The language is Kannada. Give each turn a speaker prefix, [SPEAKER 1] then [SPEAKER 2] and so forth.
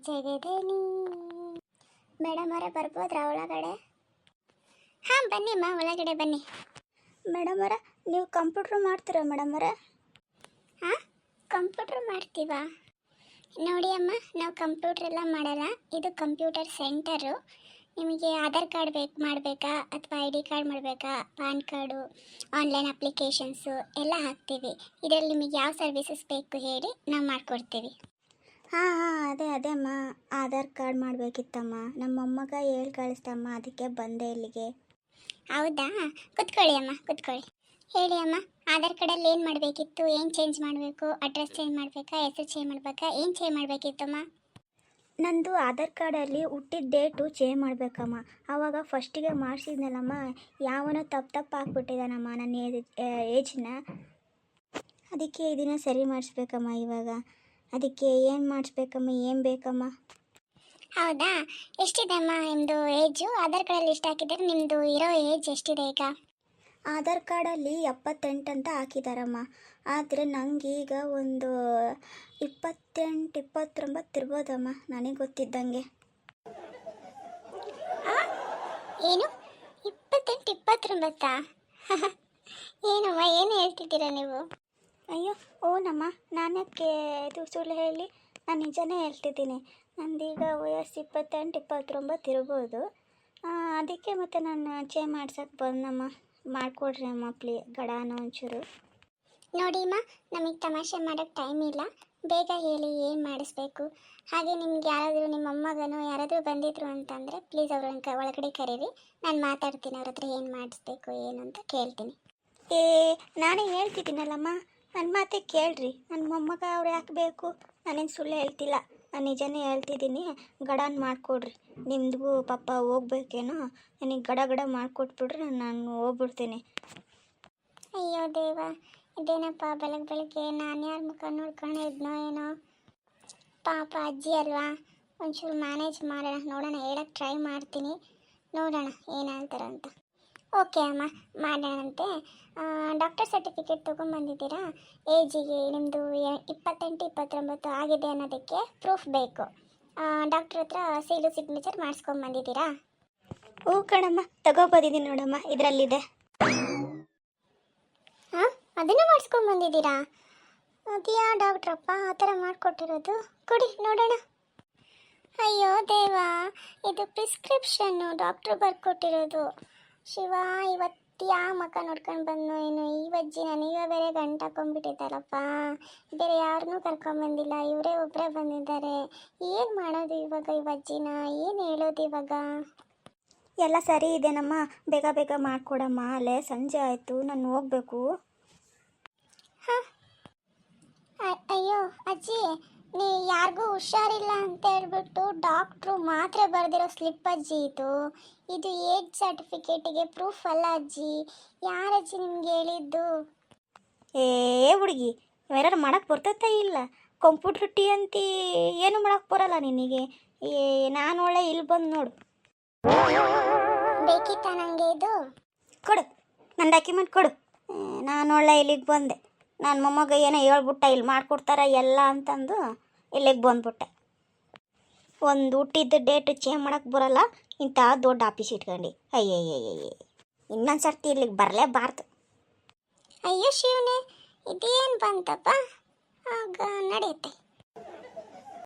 [SPEAKER 1] ಜಗದನಿ. ಮೇಡಮ್ ಅವರೇ ಬರ್ಬೋದ್ರಾ ಒಳಗಡೆ? ಹಾಂ ಬನ್ನಿಮ್ಮ, ಒಳಗಡೆ ಬನ್ನಿ. ಮೇಡಮ್ ಅವರೇ, ನೀವು ಕಂಪ್ಯೂಟ್ರ್ ಮಾಡ್ತೀರಾ ಮೇಡಮ್ ಅವರೇ? ಹಾಂ, ಕಂಪ್ಯೂಟ್ರ್ ಮಾಡ್ತೀವಾ? ನೋಡಿ ಅಮ್ಮ, ನಾವು ಕಂಪ್ಯೂಟ್ರ್ ಎಲ್ಲ ಮಾಡಲ್ಲ. ಇದು ಕಂಪ್ಯೂಟರ್ ಸೆಂಟರು. ನಿಮಗೆ ಆಧಾರ್ ಕಾರ್ಡ್ ಮಾಡಬೇಕಾ ಅಥವಾ ಐ ಡಿ ಕಾರ್ಡ್ ಮಾಡಬೇಕಾ, ಪಾನ್ ಕಾರ್ಡು, ಆನ್ಲೈನ್ ಅಪ್ಲಿಕೇಶನ್ಸು ಎಲ್ಲ ಹಾಕ್ತೀವಿ. ಇದರಲ್ಲಿ ನಿಮಗೆ ಯಾವ ಸರ್ವಿಸಸ್ ಬೇಕು ಹೇಳಿ, ನಾವು ಮಾಡಿಕೊಡ್ತೀವಿ. ಹಾಂ ಅದೇ ಅಮ್ಮ, ಆಧಾರ್ ಕಾರ್ಡ್ ಮಾಡಬೇಕಿತ್ತಮ್ಮ. ನಮ್ಮ ಮೊಮ್ಮಗ ಹೇಳಿ ಕಳಿಸ್ತಮ್ಮ, ಅದಕ್ಕೆ ಬಂದೆ ಇಲ್ಲಿಗೆ. ಹೌದಾ, ಕುತ್ಕೊಳ್ಳಿ ಅಮ್ಮ, ಕುತ್ಕೊಳ್ಳಿ. ಹೇಳಿ ಅಮ್ಮ, ಆಧಾರ್ ಕಾರ್ಡಲ್ಲಿ ಏನು ಮಾಡಬೇಕಿತ್ತು? ಏನು ಚೇಂಜ್ ಮಾಡಬೇಕು? ಅಡ್ರೆಸ್ ಚೇಂಜ್ ಮಾಡಬೇಕಾ, ಹೆಸರು ಚೇಂಜ್ ಮಾಡಬೇಕಾ, ಏನು ಚೇಂಜ್ ಮಾಡಬೇಕಿತ್ತಮ್ಮ? ನಂದು ಆಧಾರ್ ಕಾರ್ಡಲ್ಲಿ ಹುಟ್ಟಿದ ಡೇಟು ಚೇಂಜ್ ಮಾಡಬೇಕಮ್ಮ. ಆವಾಗ ಫಸ್ಟಿಗೆ ಮಾಡಿಸಿದ್ನಲ್ಲಮ್ಮ, ಯಾವನೋ ತಪ್ಪು ಹಾಕ್ಬಿಟ್ಟಿದ್ದಾನಮ್ಮ ನನ್ನ ಏಜ್ನ. ಅದಕ್ಕೆ ಇದನ್ನು ಸರಿ ಮಾಡಿಸ್ಬೇಕಮ್ಮ ಇವಾಗ. ಅದಕ್ಕೆ ಏನು ಮಾಡಿಸ್ಬೇಕಮ್ಮ, ಏನು ಬೇಕಮ್ಮ? ಹೌದಾ, ಎಷ್ಟಿದೆ ಅಮ್ಮ ನಿಮ್ಮದು ಏಜು? ಆಧಾರ್ ಕಾರ್ಡಲ್ಲಿ ಎಷ್ಟು ಹಾಕಿದ್ದಾರೆ? ನಿಮ್ಮದು ಇರೋ ಏಜ್ ಎಷ್ಟಿದೆ ಈಗ? ಆಧಾರ್ ಕಾರ್ಡಲ್ಲಿ 78 ಅಂತ ಹಾಕಿದಾರಮ್ಮ. ಆದರೆ ನನಗೀಗ ಒಂದು 28, 29 ಇರ್ಬೋದಮ್ಮ, ನನಗೆ ಗೊತ್ತಿದ್ದಂಗೆ. ಏನು 28, 29? ಏನಮ್ಮ, ಏನು ಹೇಳ್ತಿದ್ದೀರಾ ನೀವು? ಅಯ್ಯೋ ಓನಮ್ಮ, ನಾನಕ್ಕೆ ಇದು ಸುಳ್ಳು ಹೇಳಿ, ನಾನು ನಿಜನೇ ಹೇಳ್ತಿದ್ದೀನಿ. ನಂದೀಗ ವಯಸ್ಸು 28, 29 ಇರ್ಬೋದು. ಅದಕ್ಕೆ ಮತ್ತೆ ನಾನು ಚೇಂಜ್ ಮಾಡ್ಸೋಕ್ಕೆ ಬಂದಮ್ಮ. ಮಾಡಿಕೊಡ್ರಿ ಅಮ್ಮ ಗಡಾನ ಒಂಚೂರು. ನೋಡಿ ಅಮ್ಮ, ನಮಗೆ ತಮಾಷೆ ಮಾಡೋಕ್ಕೆ ಟೈಮ್ ಇಲ್ಲ. ಬೇಗ ಹೇಳಿ ಏನು ಮಾಡಿಸ್ಬೇಕು. ಹಾಗೆ ನಿಮ್ಗೆ ಯಾರಾದರೂ ನಿಮ್ಮ ಮೊಮ್ಮಗನೋ ಯಾರಾದರೂ ಬಂದಿದ್ರು ಅಂತಂದರೆ ಪ್ಲೀಸ್ ಅವ್ರನ್ನ ಒಳಗಡೆ ಕರೀರಿ. ನಾನು ಮಾತಾಡ್ತೀನಿ ಅವ್ರ ಹತ್ರ, ಏನು ಮಾಡಿಸ್ಬೇಕು ಏನು ಅಂತ ಕೇಳ್ತೀನಿ. ನಾನೇ ಹೇಳ್ತಿದ್ದೀನಲ್ಲಮ್ಮ, ನನ್ನ ಮಾತೇ ಕೇಳ್ರಿ. ನನ್ನ ಮೊಮ್ಮಗ ಅವ್ರು ಯಾಕೆ ಬೇಕು? ನಾನೇನು ಸುಳ್ಳು ಹೇಳ್ತಿಲ್ಲ, ನಾನು ನಿಜನೇ ಹೇಳ್ತಿದ್ದೀನಿ. ಗಡಾನ್ ಮಾಡಿಕೊಡ್ರಿ. ನಿಮ್ದು ಪಾಪ ಹೋಗ್ಬೇಕೇನೋ, ನನಗೆ ಗಡ ಮಾಡಿಕೊಟ್ಬಿಡ್ರಿ, ನಾನು ಹೋಗ್ಬಿಡ್ತೀನಿ. ಅಯ್ಯೋ ದೇವ, ಇದೇನಪ್ಪ ಬೆಳಗ್ಗೆ ನಾನು ಯಾರ ಮುಖ ನೋಡ್ಕೊಂಡು ಇದ್ನೋ ಏನೋ. ಪಾಪ ಅಜ್ಜಿ ಅಲ್ವಾ, ಒಂಚೂರು ಮ್ಯಾನೇಜ್ ಮಾಡೋಣ, ನೋಡೋಣ, ಹೇಳಕ್ಕೆ ಟ್ರೈ ಮಾಡ್ತೀನಿ, ನೋಡೋಣ ಏನಾಗ್ತಾರಂತ. ಓಕೆ ಅಮ್ಮ, ಮಾಡೋಣಂತೆ. Doctor certificate ತೊಗೊಂಬಂದಿದ್ದೀರಾ? ಏಜಿಗೆ ನಿಮ್ಮದು 28, 29 ಆಗಿದೆ ಅನ್ನೋದಕ್ಕೆ ಪ್ರೂಫ್ ಬೇಕು. ಡಾಕ್ಟ್ರ್ ಹತ್ರ ಸೀಲು ಸಿಗ್ನೇಚರ್ ಮಾಡಿಸ್ಕೊಂಬಂದಿದ್ದೀರಾ? ಹ್ಞೂ ಕಣಮ್ಮ, ತಗೊಬಂದಿದ್ದೀನಿ ನೋಡಮ್ಮ, ಇದರಲ್ಲಿದೆ. ಹಾಂ, ಅದನ್ನು ಮಾಡಿಸ್ಕೊಂಬಂದಿದ್ದೀರಾ? ಅದು ಯಾವ ಡಾಕ್ಟ್ರಪ್ಪ ಆ ಥರ ಮಾಡಿಕೊಟ್ಟಿರೋದು? ಕೊಡಿ ನೋಡೋಣ. ಅಯ್ಯೋ ದೇವಾ, ಇದು ಪ್ರಿಸ್ಕ್ರಿಪ್ಷನ್ನು, ಡಾಕ್ಟ್ರು ಬರ್ಕೊಟ್ಟಿರೋದು. ಶಿವ, ಇವತ್ತು ಯಾವ ಮಕ್ಕ ನೋಡ್ಕೊಂಡು ಬಂದು ಏನು ಈ ಅಜ್ಜಿ ನನಗೆ ಬೇರೆ ಗಂಟು ಹಾಕೊಂಡ್ಬಿಟ್ಟಿದ್ದಾರಪ್ಪ. ಬೇರೆ ಯಾರನ್ನೂ ಕರ್ಕೊಂಬಂದಿಲ್ಲ, ಇವರೇ ಒಬ್ಬರೇ ಬಂದಿದ್ದಾರೆ. ಏನು ಮಾಡೋದು ಇವಾಗ ಈ ಅಜ್ಜಿನ, ಏನು ಹೇಳೋದು ಇವಾಗ? ಎಲ್ಲ ಸರಿ ಇದೆನಮ್ಮ, ಬೇಗ ಮಾಡಿಕೊಡಮ್ಮ. ಅಲ್ಲೇ ಸಂಜೆ ಆಯಿತು, ನಾನು ಹೋಗಬೇಕು. ಹಾಂ, ಅಯ್ಯೋ ಅಜ್ಜಿ, ನೀ ಯಾರಿಗೂ ಹುಷಾರಿಲ್ಲ ಅಂತ ಹೇಳ್ಬಿಟ್ಟು ಡಾಕ್ಟ್ರು ಮಾತ್ರೆ ಬರೆದಿರೋ ಸ್ಲಿಪ್ ಅಜ್ಜಿ ಇದು ಏಜ್ ಸರ್ಟಿಫಿಕೇಟಿಗೆ ಪ್ರೂಫ್ ಅಲ್ಲ ಅಜ್ಜಿ. ಯಾರಜ್ಜಿ ನಿಮ್ಗೆ ಹೇಳಿದ್ದು? ಹುಡುಗಿ, ಯಾರು ಮಾಡೋಕ್ಕೆ ಬರ್ತೈತೆ ಇಲ್ಲ? ಕಂಪ್ಯೂಟ್ರ್ ಟೀ ಅಂತಿ ಏನು ಮಾಡೋಕ್ಕೆ ಬರಲ್ಲ ನಿನಗೆ. ನಾನು ಒಳ್ಳೆ ಇಲ್ಲಿ ಬಂದು ನೋಡು. ಬೇಕಿತ್ತ ನನಗೆ ಇದು? ಕೊಡು, ನನ್ನ ಡಾಕ್ಯುಮೆಂಟ್ ಕೊಡು. ನಾನು ಒಳ್ಳೆ ಇಲ್ಲಿಗೆ ಬಂದೆ. ನನ್ನ ಮೊಮ್ಮಗ ಏನೋ ಹೇಳ್ಬಿಟ್ಟ, ಇಲ್ಲಿ ಮಾಡಿಕೊಡ್ತಾರ ಎಲ್ಲ ಅಂತಂದು ಇಲ್ಲಿಗೆ ಬಂದ್ಬಿಟ್ಟೆ. ಒಂದು ಹುಟ್ಟಿದ್ದ ಡೇಟ್ ಚೇಂಜ್ ಮಾಡೋಕ್ಕೆ ಬರೋಲ್ಲ, ಇಂಥ ದೊಡ್ಡ ಆಫೀಸ್ ಇಟ್ಕೊಂಡು. ಅಯ್ಯಯ್ಯಯ್ಯ, ಇನ್ನೊಂದು ಸರ್ತಿ ಇಲ್ಲಿಗೆ ಬರಲೇಬಾರ್ದು. ಅಯ್ಯೋ ಶಿವನೇ, ಇದೇನು ಬಂತಪ್ಪ? ಆಗ ನಡೆಯುತ್ತೆ.